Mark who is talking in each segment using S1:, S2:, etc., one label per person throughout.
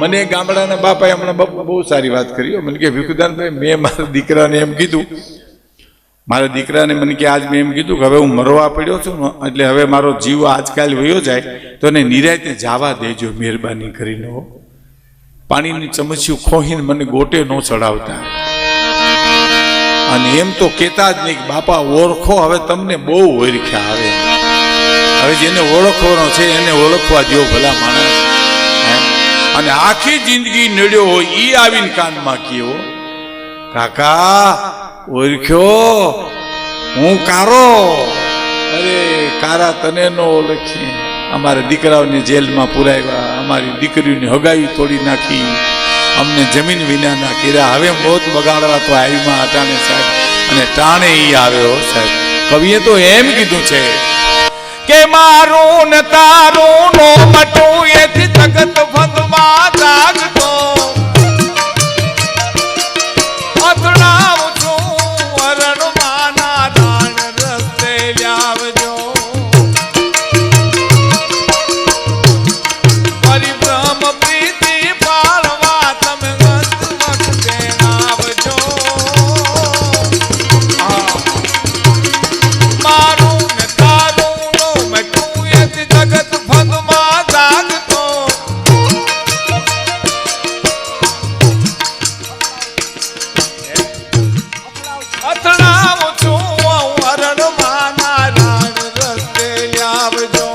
S1: મને ગામડાના બાપાએ હમણાં બહુ સારી વાત કરી. મને કે ભીખુદાનભાઈ, મેં મારા દીકરાને એમ કીધું, મારા દીકરાને મને કે આજ મેં એમ કીધું કે હવે હું મરવા પડ્યો છું ને, એટલે હવે મારો જીવ આજકાલ વયો જાય તો એને નિરાંતે જવા દેજો મહેરબાની કરીને. પાણીની ચમચીઓ ખોહીને મને ગોટે ન ચડાવતા. અને એમ તો કહેતા જ નહીં કે બાપા ઓળખો, હવે તમને બહુ ઓળખ્યા. હવે જેને ઓળખવાનો છે એને ઓળખવા દો ભલા માણસ. અને આખી જિંદગી નડ્યો હોય ઈ આવીને કાનમાં કયો, કાકા ઓળખ્યો, હું કારો. અરે કારા, તને ન ઓળખી. અમારા દીકરાઓને જેલમાં પુરાવ્યા, અમારી દીકરીઓની હગાઈ તોડી નાખી, અમને જમીન વિનાના કર્યા. હવે મોત બગાડવા તો આવીમાં અટાણે સાહેબ, અને ટાણે ઈ આવ્યો સાહેબ. કવિએ તો એમ કીધું છે કે મારું ને તારું નો મટું એથી જગત ભંગમાં જાગતો. અથડાવું છું અરણવાના દાણ રસ્તે લાવજો. પરિભ્રમ પ્રીતિ પાળવા તમે વખતે આવજો. મારું ને તારું નો મટું એથી જગત ભંગમાં જાગતો. અથડાવું છું અરણવાના દાણ રસ્તે લાવજો.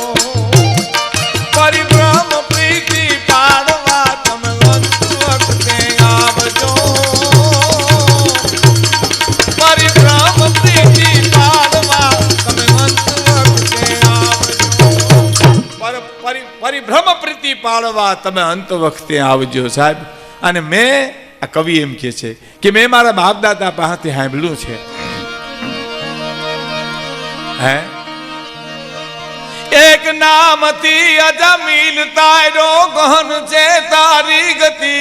S1: પરિભ્રમ પ્રીતિ પાડવા તમે વખતે આવજો. પરિભ્રમ પ્રીતિ પાડવા તમે વખતે આવજો. પરિભ્રમ પ્રીતિ પાડવા તમે અંત વખતે આવજો સાહેબ. અને મેં આ કવિ એમ કે છે કે મેં મારા બાપ દાદા પાસેથી સાંભળ્યું છે, હે એક નામથી અજમીલ તારો ગહન છે તારી ગતિ.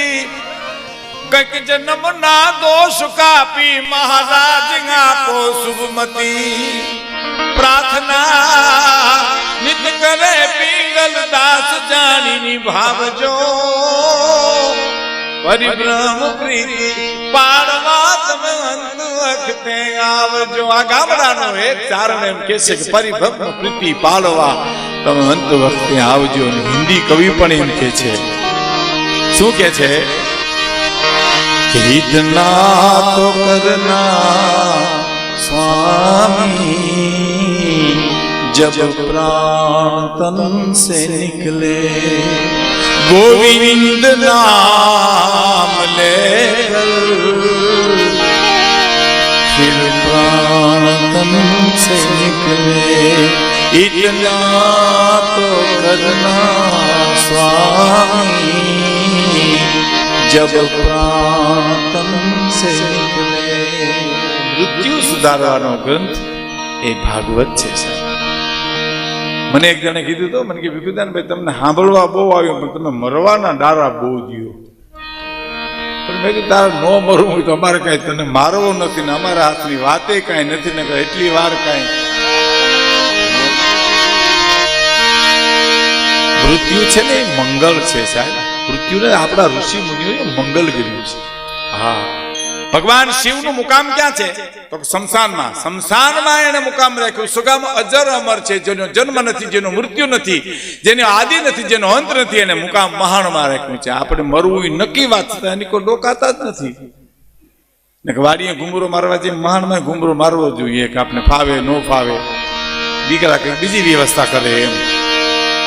S1: કઈક જન્મ ના દોષ કાપી મહારાજ આપો શુભમતી. પ્રાર્થના નિત કરે પિંગલ દાસ જાણી નિભાવજો. પરિભ્રમ પ્રીતિ પાડવા તમે અંત વખતે આવજો. આ ગામડાનો એક ચારણ એમ કે છે કે પરિભ્રમ પ્રીતિ પાડવા તમે અંત વખતે આવજો. હિન્દી કવિ પણ એમ કે છે, શું કે છે કે ઇતના તો કરના स्वामी जब प्राण तन से निकले गोविंद नाम लेकर फिर प्राण तन से निकले इतना तो करना स्वामी जब प्राण तन से निकले। मृत्यु सुधारવાનો ગ્રંથ એ ભાગવત છે સાહેબ। મને એક જણે કીધું તો મને કે ભીખુદાનભાઈ તમને સાંભળવા બહુ આવ્યું પણ તમે મરવાના ડારા બહુ દિયો। પણ મેં કીધું તારે ન મરવું હોય તો અમારે કાંઈ તને મારવો નથી ને અમારા હાથની વાતે કાંઈ નથી ને એટલી વાર કાંઈ। મૃત્યુ છે ને એ મંગળ છે સાહેબ। મૃત્યુને આપણા ઋષિ મુનિઓએ મંગલ કર્યું છે। હા, ભગવાન શિવનું મુકામ ક્યાં છે તો શમશાનમાં। શમશાનમાં એને મુકામ રાખ્યું। સુગામ અજર અમર છે, જેનો જન્મ નથી, જેનો મૃત્યુ નથી, જેનો આદિ નથી, જેનો અંત નથી, એને મુકામ મહાણમાં રાખ્યું છે। આપણે મરવું એ નક્કી વાત છે, એની કોઈ ડોકાતા જ નથી ને વાડીએ ઘુમરો મારવા જેમ મહાણમાં ઘુમરો મારવો જોઈએ કે આપણે ફાવે ન ફાવે, દીકરા કંઈક બીજી વ્યવસ્થા કરે એમ।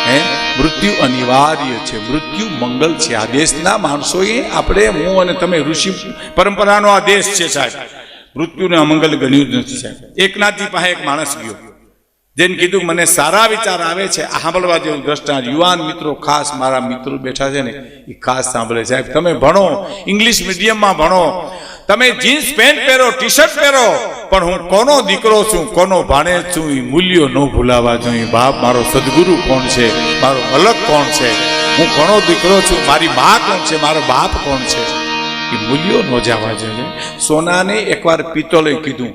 S1: હે, મૃત્યુ અનિવાર્ય છે, મૃત્યુ મંગલ છે। આ દેશના માણસોએ આપણે હું અને તમે ઋષિ પરંપરાનો આ દેશ છે સાહેબ, મૃત્યુને અમંગલ ગણ્યું જ નથી સાહેબ। એકનાથજી પાસે એક માણસ ગયો જેને કીધું મને સારા વિચાર આવે છે, સાંભળવા જેવું દ્રષ્ટાંત। યુવાન મિત્રો ખાસ મારા મિત્રો બેઠા છે ને એ ખાસ સાંભળે સાહેબ। તમે ભણો, ઇંગ્લિશ મીડિયમમાં ભણો, તમે જીન્સ પેન્ટ પહેરો, ટી શર્ટ પહેરો, પણ હું કોનો દીકરો છું, કોનો ભાણેજ છું એ મૂલ્યો ન ભૂલાવા જોઈએ। બાપ મારો સદગુરુ કોણ છે, મારો મલક કોણ છે, હું કોનો દીકરો છું, મારી મા કોણ છે, મારો બાપ કોણ છે, એ મૂલ્યો ન જવા જોઈએ। સોનાને એકવાર પિત્તલે કીધું,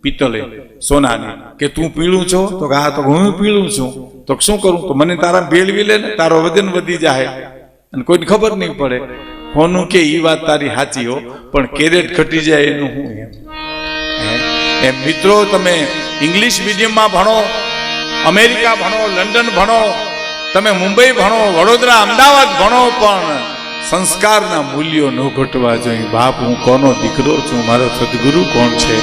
S1: પિત્તલે સોનાને કે તું પીળું છો તો કે હા, તો હું પીળું છું, તો શું કરું, તો મને તારા ભેળવી લે ને, તારો વજન વધી જાય। અને કોઈને ખબર નહીં પડે. હોનું કે એ વાત તારી સાચી હો, પણ કેરેટ ઘટી જાય એનું શું એમ મિત્રો, તમે ઇંગ્લિશ મીડિયમમાં ભણો, અમેરિકા ભણો, લંડન ભણો, તમે મુંબઈ ભણો, વડોદરા, અમદાવાદ ભણો, પણ સંસ્કારના મૂલ્યો ન ઘટવા જોઈએ. બાપ હું કોનો દીકરો છું, મારો સદગુરુ કોણ છે,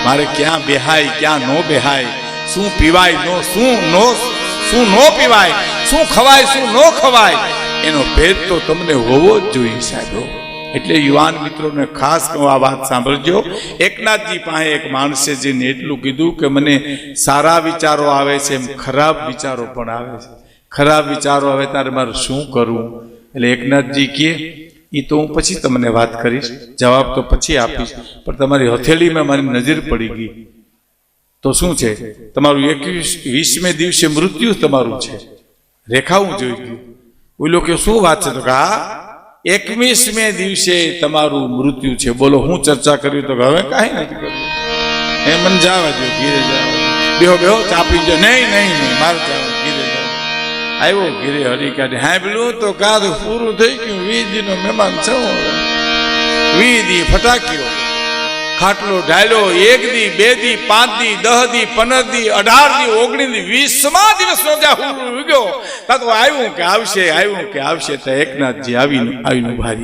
S1: મારે ક્યાં બેહાય ક્યાં નો બેહાય, શું પીવાય શું નો પીવાય, શું ખવાય શું નો ખવાય, એનો ભેદ તો તમને હોવો જ જોઈએ સાહેબ. એટલે યુવાન મિત્રોને ખાસ હું આ વાત સાંભળજો. એકનાથજી પાસે એક માણસે જઈને એટલું કીધું કે મને સારા વિચારો આવે છે, એમ ખરાબ વિચારો પણ આવે છે. ખરાબ વિચારો આવે ત્યારે મારે શું કરવું? એટલે એકનાથજી કહે એ તો હું પછી તમને વાત કરીશ, જવાબ તો પછી આપીશ, પણ તમારી હથેળીમાં મારી નજર પડી ગઈ. તો શું છે? તમારું 21મે દિવસે મૃત્યુ તમારું છે. રેખા હું જોઈ ગયું. બોલો કે શું વાત છે? તો કે હા 21મે દિવસે તમારું મૃત્યુ છે. બોલો હું ચર્ચા કર્યું? તો હવે કાંઈ નથી કર્યું. એ મને જવા દો, ઘીરે જવા બેહો ચાપી જો. નહીં મારે જવા, ઘીરે જવા. આવ્યો ઘીરે હરી કાઢે હાંભળ્યું તો કાદ પૂરું થઈ ગયું. 20 દીનો મહેમાન છો. 20 દી ફટાક્યો, ખાટલો ઢાલ્યો. 1 દી 2 દી 5 દી 10 દી 15 દી 18 દી 19 દી 20મા દિવસનો જ્યાં ઉગ્યો તા તો આવ્યું કે આવશે. તો એકનાથજી આવીને ઉભા.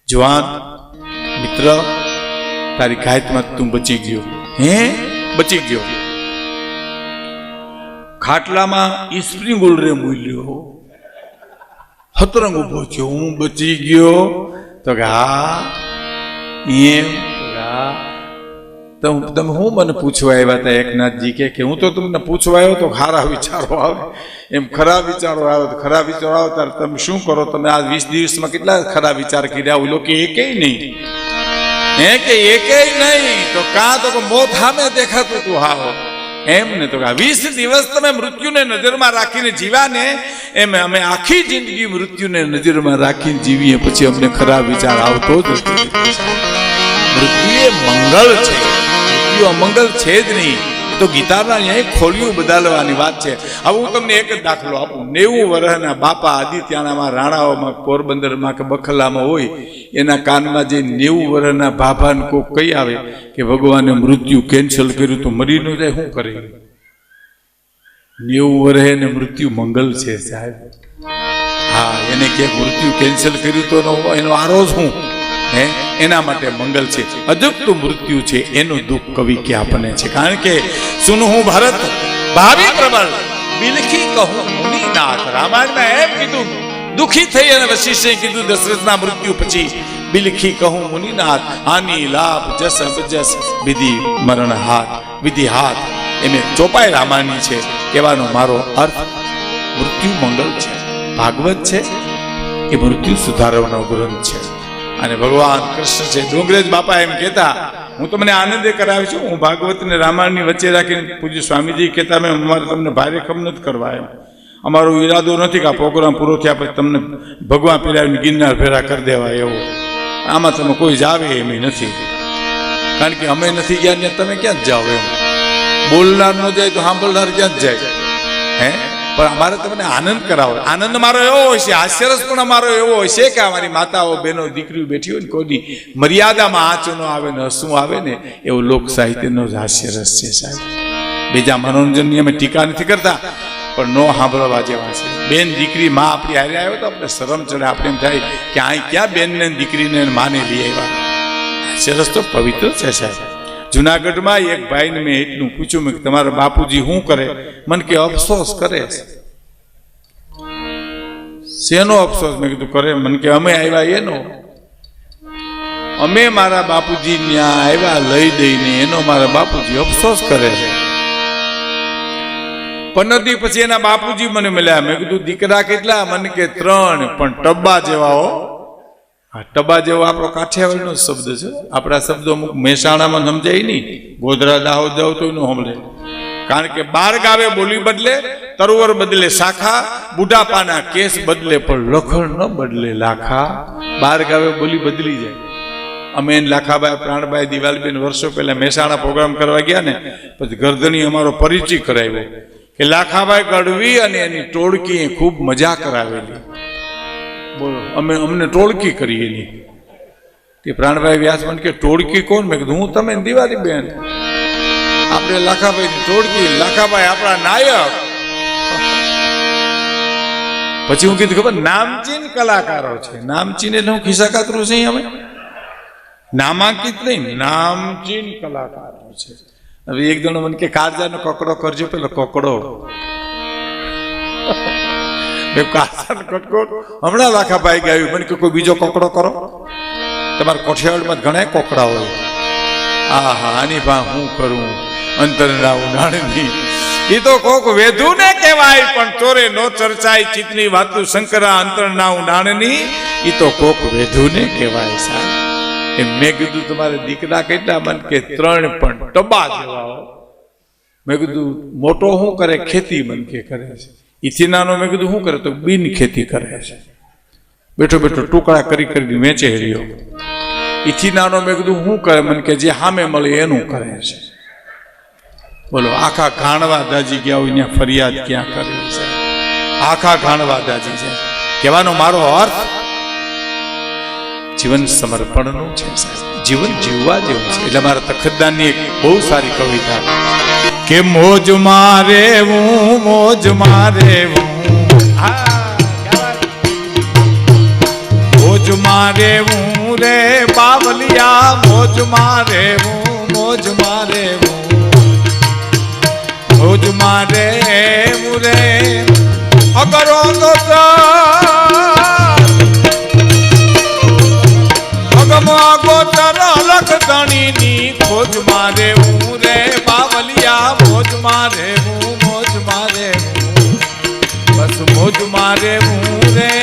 S1: જવાન મિત્ર, તારી ઘાતમાં તું બચી ગયો. બચી ગયો. ખાટલામાં સ્પ્રિંગ રે મૂલ્યો હતરંગ ઉભો થયો. હું બચી ગયો? તો કે હા. એમ તમે હું મને પૂછવા આવ્યા હતા? એકનાથજી કે હું તો તમને પૂછવા આવ્યો તો ખારા વિચારો આવે. એમ ખરાબ વિચારો આવે તો ખરાબ વિચારો આવે ત્યારે તમે શું કરો? તમે આ 20 દિવસમાં કેટલા ખરાબ વિચાર કર્યા? ઓલો કે એકેય નહીં. એકેય નહીં. તો કાં તો મોત સામે દેખાતું તું હાવ એમ ને? તો 20 દિવસ તમે મૃત્યુને નજરમાં રાખીને જીવ્યા ને, એમ અમે આખી જિંદગી મૃત્યુને નજરમાં રાખીને જીવીએ, પછી અમને ખરાબ વિચાર આવતો જ નથી. મૃત્યુ એ મંગળ છે, મૃત્યુ અમંગલ છે જ નહીં. તો ગીતાના અહીંયા ખોલિયું બદલવાની વાત છે. હવે હું તમને એક જ દાખલો આપું. 90 વર્ષના બાપા આદિત્યાણામાં, રાણાઓમાં, પોરબંદરમાં કે બખલામાં હોય, એના કાનમાં જે 90 વર્ષના બાપાને કોઈ કહી આવે કે ભગવાને મૃત્યુ કેન્સલ કર્યું તો મરી ન જાય, શું કરે? 90 વર્ષે એને મૃત્યુ મંગલ છે સાહેબ. હા, એને ક્યાંક મૃત્યુ કેન્સલ કર્યું તો એનો આરો શું? એના માટે મંગલ છે. અજુકતું મૃત્યુ છે એનું દુઃખ કવિ કે આપણને છે. કારણ કે સુનહું ભારત ભાવિ પ્રબળ બિલખી કહું મુનિનાથ. રામાયણમાં એમ કીધું, દુખી થઈ અને વશિષ્ઠે કીધું દશરથના મૃત્યુ પછી, બિલખી કહું મુનિનાથ, હાનિ લાભ જસ અબજસ વિધિ મરણ હાથ. વિધિ હાથ એમ ચોપાઈ રામાયણની છે. કહેવાનો મારો અર્થ મૃત્યુ મંગલ છે. ભાગવત છે એ મૃત્યુ સુધારવાનો ગ્રંથ છે. અને ભગવાન કૃષ્ણ છે. ડોંગરેજ બાપા એમ કહેતા, હું તમને આનંદે કરાવી છું, હું ભાગવત ને રામાયણની વચ્ચે રાખીને પૂજ્ય સ્વામીજી કહેતા, મેં અમારે તમને ભારે ખમ નથી કરવા એમ. અમારો ઈરાદો નથી કે આ પ્રોગ્રામ પૂરો થયા પછી તમને ભગવાન પીરાવીને ગિરનાર ભેરા કરી દેવા એવો. આમાં તમે કોઈ જાવે એમ નથી. કારણ કે અમે નથી ગયા ત્યાં તમે ક્યાં જ જાઓ એમ. બોલનાર ન જાય તો સાંભળનાર ક્યાં જ જાય. પણ અમારે તમને આનંદ કરાવો. આનંદ મારો એવો હોય છે, હાસ્યરસ પણ અમારો એવો હોય છે કે અમારી માતાઓ, બહેનો, દીકરીઓ બેઠી હોય ને, કોઈની મર્યાદામાં આંચ ન આવે ને હસવું આવે ને, એવું લોક સાહિત્યનો જ હાસ્યરસ છે સાહેબ. બીજા મનોરંજનની અમે ટીકા નથી કરતા, પણ નો સાંભળવા જેવા છે. બેન દીકરી માં આપણી હારે આવ્યો તો આપણે શરમ ચડે. આપણે એમ થાય કે અહીં ક્યાં બેનને દીકરીને માને લઈ આવ્યા. હાસ્યરસ તો પવિત્ર છે સાહેબ. જુનાગઢમાં એક ભાઈને મેં એટલું પૂછ્યું, મેં તમારા બાપુજી શું કરે? મને કે અફસોસ કરે છે. શેનો અફસોસ? મેં કીધું કરે. મને કે અમે આવ્યા એનો. અમે મારા બાપુજી ત્યાં આવ્યા લઈ દઈને, એનો મારા બાપુજી અફસોસ કરે છે. 15 દી પછી એના બાપુજી મને મળ્યા. મેં કીધું દીકરા કેટલા? મને કે 3, પણ ટબ્બા જેવા હો. હા, ટબા જેવો આપણો કાઠિયાવાડનો શબ્દ છે. આપણા શબ્દો અમુક મહેસાણામાં સમજાય નહીં. ગોધરા દાહોદ જાવ તો એનું સમજે. કારણ કે 12 ગાવે બોલી બદલે, તરવર બદલે શાખા, બુઢાપાના કેસ બદલે પણ લખણ ન બદલે લાખા. 12 ગાવે બોલી બદલી જાય. અમે લાખાભાઈ, પ્રાણભાઈ, દિવાલબેન વર્ષો પહેલા મહેસાણા પ્રોગ્રામ કરવા ગયા ને, પછી ગરદની અમારો પરિચય કરાવ્યો કે લાખાભાઈ ગઢવી અને એની ટોળકીએ ખૂબ મજા કરાવેલી. બોલો અમને ટોળકી કરી એની તે પ્રાણભાઈ વ્યાસ મને કે ટોળકી કોણ? મેં કીધું હું તમે દિવાળી બેન, આપણે લાખાભાઈ ટોળકી, લાખાભાઈ આપણા નાયક. પછી હું કીધું ખબર નામચીન કલાકારો છે. નામચીન એટલે હું ખિસ્સા કાતરું છે અમે નામાંકિત નહીં, નામચીન કલાકારો છે. હવે એક જણો મને કે કાળજાનો કકડો કરજો, પેલો કકડો કાળજાનો કકડો હમણાં લાખાભાઈ ગાયું. મને કે કોઈ બીજો કકડો કરો, તમારા કોઠિયાવાડમાં ઘણા કોકડા હોય. આ હા આની ભા હું કરું અંતરના ઉડાણની. એ તો કોક વેધુ ને કહેવાય, પણ ચોરે નો ચર્ચાય ચિતની વાતું શંકરા અંતરના ઉડાણની. એ તો કોક વેધુ ને કહેવાય સાહેબ. મેં કીધું તમારે દીકરા કેટલા? મને કે 3 પણ ટબા જેવા. મેં કીધું મોટો શું કરે? ખેતી મન કે કરે છે. ઈથી નાનો મેં કીધું શું કરે? તો બિન ખેતી કરે છે. બેઠો બેઠો ટુકડા કરી કરીને વેચે રહ્યો. ઈથી નાનો મેં કીધું શું કરે? મને કે જે સામે મળે એનું કરે છે. બોલો આખા ઘાણવા દાજી ગયા હોય ત્યાં ફરિયાદ ક્યાં કરે છે? આખા ઘાણવા દાજી છે. કહેવાનો મારો અર્થ જીવન સમર્પણનું છે સાહેબ. જીવન જીવવા જેવું છે. એટલે મારા તખતદાનની એક બહુ સારી કવિતા કે મોજ મારે હું, મોજ મારે હું, મોજ મારે હું રે બાવલિયા, મોજ મારે હું, મોજ મારે હું, મોજ મારે હું રે અગરો ગોતર લખદણીની ખોજ મારે હું રે બાવલિયા, મોજ મારે હું, મોજ મારે હું, બસ મોજ મારે હું રે.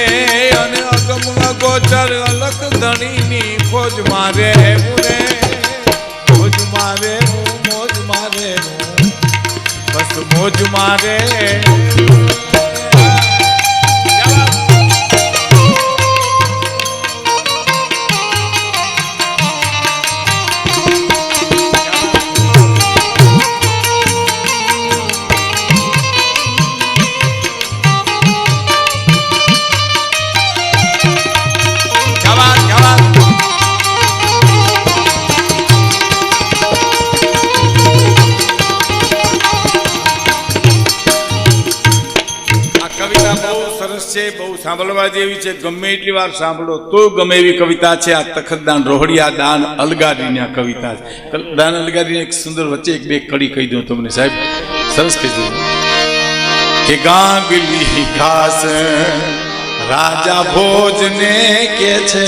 S1: અને અગમ ગોચર લખદણીની ખોજ મારે હું રે, મોજ મારે હું, મોજ મારે હું, બસ મોજ મારે. બહુ સાંભળવા જેવી છે. ગમે એટલી વાર સાંભળો તો ગમે એવી કવિતા છે. આ તખતદાન રોહડિયા દાન અલગારીની આ કવિતા છે. દાન અલગારીને એક સુંદર વચ્ચે એક બે કડી કહી દઉં તમને સાહેબ, સરસ કહી દઉં કે ગાંગલી ઘાસ રાજા ભોજને કે છે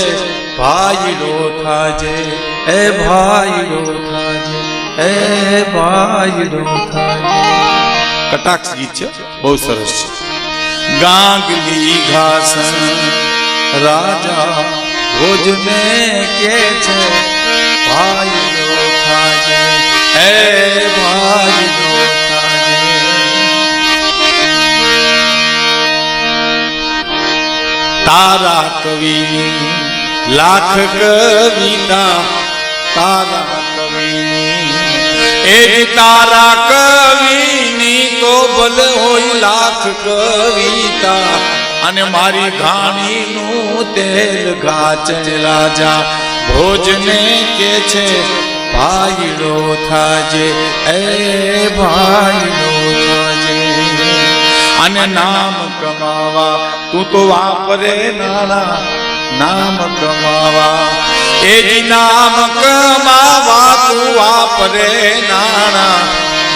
S1: ભાઈડો થાજે, એ ભાઈડો થાજે, એ ભાઈડો થાજે. કટાક્ષ ગીત છે, બહુ સરસ છે. ગાંગલી ઘાસ રાજા ભોજને કે છે ભાઈડો થાજે, એ ભાઈડો થાજે. તારા કવિ લાખ કવિતા, તારા કવિની એ તારા કવિની તો ભલે હોય લાખ કવિતા. અને મારી ઘાણીનું તેલ ગાચન રાજા ભોજને કે છે ભાઈડો થાજે, એ ભાઈડો થાજે. અને નામ કમાવા તું તો વાપરે નાણા, નામ કમાવા એ જ નામ કમાવા તું વાપરે નાણા.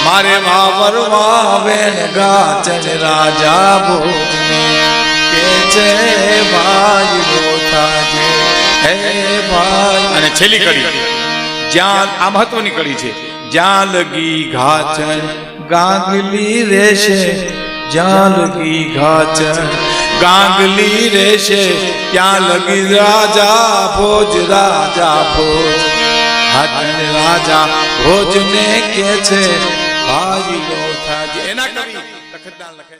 S1: મારે વાવરવા વેણ ગાચન રાજા ભોજને કે છે ભાઈડો થાજે, હે ભાઈ. અને છેલ્લી કડી જ્યાં આ મહત્વની કડી છે. જ્યાં લગી ઘાચન ગાંગલી રહેશે, જ્યાં લગી ઘાચન ગાંગલી રહેશે, ત્યાં લગી રાજા ભોજ, રાજા ભોજ. ઘાચન રાજા ભોજને કે છે ભાઈડો થાજે. એના કવિ તખતદાન લખે.